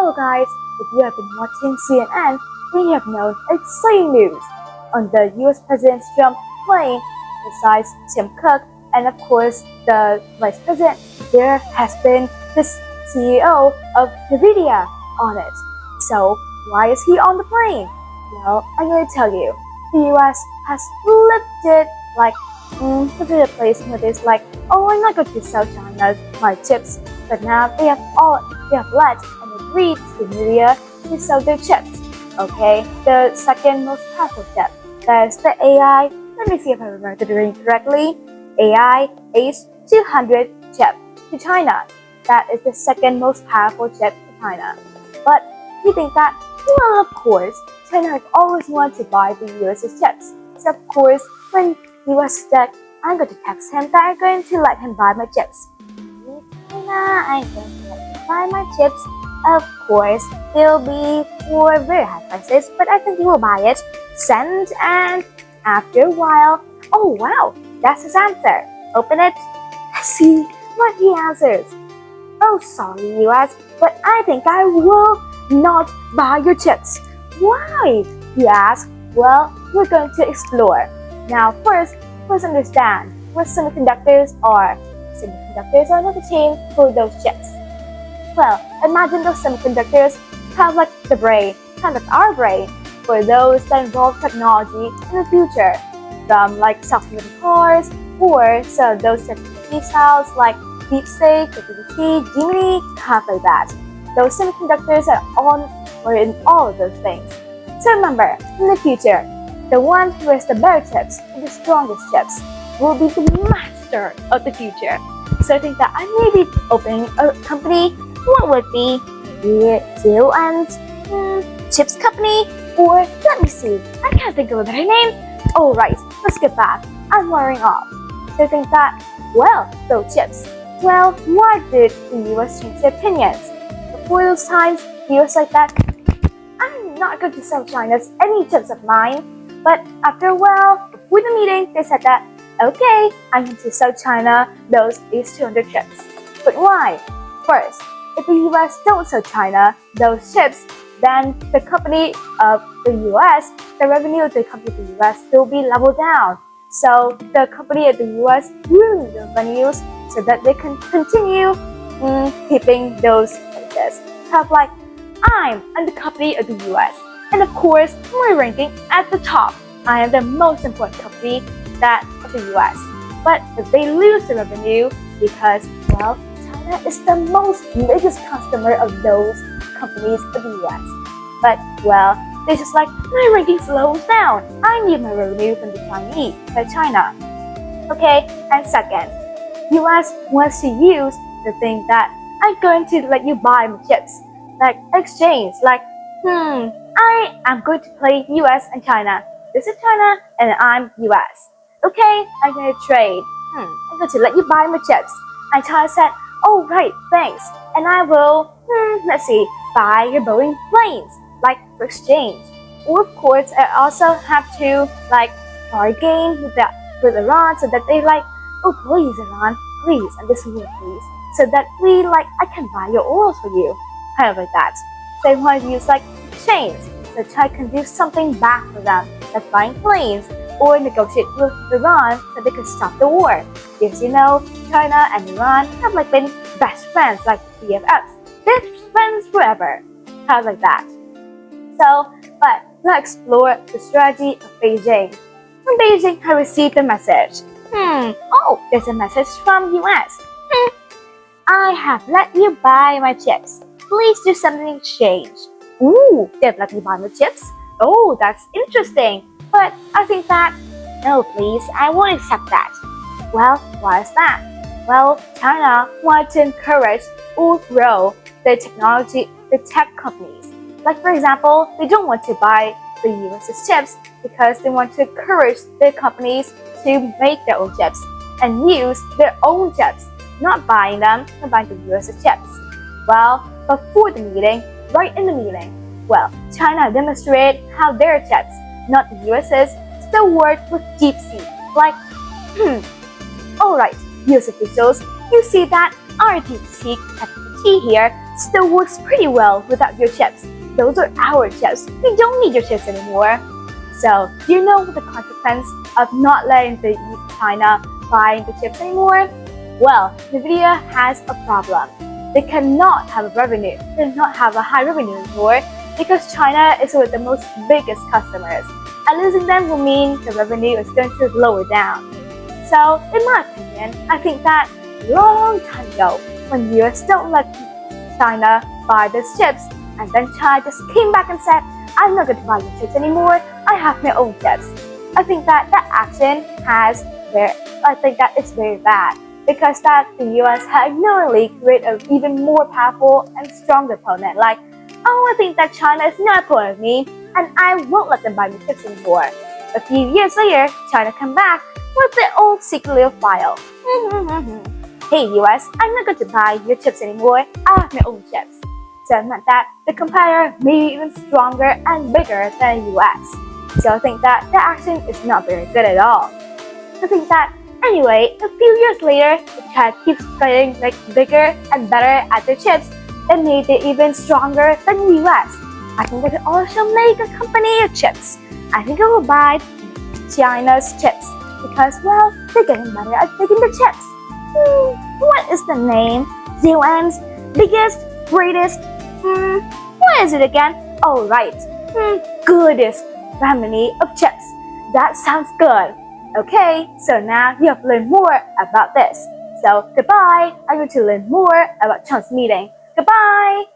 Hello guys, if you have been watching CNN, then you have known exciting news on the US President Trump plane. Besides Tim Cook and of course the Vice President, there has been the CEO of Nvidia on it. So why is he on the plane? Well, I'm going to tell you. The US has lifted put it in a place where it's like, oh, I'm not going to sell China my chips, but now they have let and agreed to Nvidia to sell their chips. Okay, the second most powerful chip, that's the AI. Let me see if I remember the name correctly. AI H200 chip to China. That is the second most powerful chip to China. But you think that, well, of course, China has always wanted to buy the US's chips. So of course, when US said, I'm going to text him that I'm going to let him buy my chips. China, I'm going to let you buy my chips. Of course, they'll be for very high prices, but I think he will buy it. Send, and after a while, oh wow, that's his answer. Open it. Let's see what he answers. Oh, sorry, US, but I think I will not buy your chips. Why? He asked. Well, we're going to explore. Now, first, let's understand what semiconductors are. Semiconductors are not a chain for those chips. Well, imagine those semiconductors kind of like the brain, kind of like our brain, for those that involve technology in the future, from like self-driving cars, or so those technology styles like DeepSeek, GPT, Gemini, stuff like that. Those semiconductors are on or in all of those things. So remember, in the future, the one who has the better chips and the strongest chips will be the master of the future. So I think that I may be opening a company. What would be the Zero and Chips Company? Or let me see, I can't think of a better name. Oh right, let's get back. I'm wiring off. So I think that, well, those chips. Well, why did the US change their opinions? Before those times, the US like that, I'm not going to sell China's any chips of mine. But after a while, before the meeting, they said that, okay, I'm going to sell China those H200 chips. But why? First, if the US don't sell China those chips, then the company of the US, the revenue of the company of the US will be leveled down. So the company of the US will need the revenues so that they can continue keeping those places. Kind of like, I'm the company of the US. And of course, my ranking at the top. I am the most important company of the US. But if they lose the revenue because, well, China is the biggest customer of those companies of the US. But, well, they just like, my ranking slows down. I need my revenue from China. Okay, and second, US wants to use the thing that I'm going to let you buy my chips. Like exchange, like, I am going to play US and China. This is China and I'm US. Okay, I'm going to trade. I'm going to let you buy my chips. And China said, oh right, thanks. And I will, buy your Boeing planes, like for exchange. Or of course, I also have to bargain with Iran so that they oh please Iran, please, and this war please. So that I can buy your oils for you. Kind of like that. So they want to use exchange. So China can do something back for them, like buying planes, or negotiate with Iran so they can stop the war. Because China and Iran have been best friends, like BFFs. Best friends forever. Kind of like that. So, but let's explore the strategy of Beijing. From Beijing, I received a message. Oh, there's a message from US. I have let you buy my chips. Please do something in exchange. Ooh, they've let me buy my chips? Oh, that's interesting. But I think that, no please, I won't accept that. Well, why is that? Well, China wants to encourage or grow the tech companies. Like for example, they don't want to buy the US's chips because they want to encourage their companies to make their own chips and use their own chips, not buying them and buying the US's chips. Well, before the meeting, right in the meeting, well, China demonstrated how their chips, not the US's, still work with DeepSeek. Alright, US officials, you see that our DeepSeek key here still works pretty well without your chips. Those are our chips. We don't need your chips anymore. So, do you know what the consequence of not letting China buy the chips anymore? Well, Nvidia has a problem. They cannot have a revenue. They cannot have a high revenue anymore because China is one of the most biggest customers. And losing them will mean the revenue is going to lower down. So, in my opinion, I think that long time ago, when the US don't let China buy these chips, and then China just came back and said, I'm not going to buy your chips anymore, I have my own chips. I think that action is very bad because that the US had ignorantly created an even more powerful and stronger opponent. Like, oh, I think that China is not a part of me, and I won't let them buy my chips anymore. A few years later, China come back with their own secret little file. Hey US, I'm not going to buy your chips anymore, I have my own chips. So it meant that the competitor may be even stronger and bigger than the US. So I think that the action is not very good at all. I think that anyway, a few years later, China keeps getting bigger and better at their chips and made it even stronger than the US. I think that it also make a company of chips. I think I will buy China's chips because, well, they're getting better at making the chips. What is the name? ZON's biggest, greatest, what is it again? Oh, right. Goodest family of chips. That sounds good. Okay, so now you have learned more about this. So, goodbye. I'm going to learn more about China's meeting. Goodbye.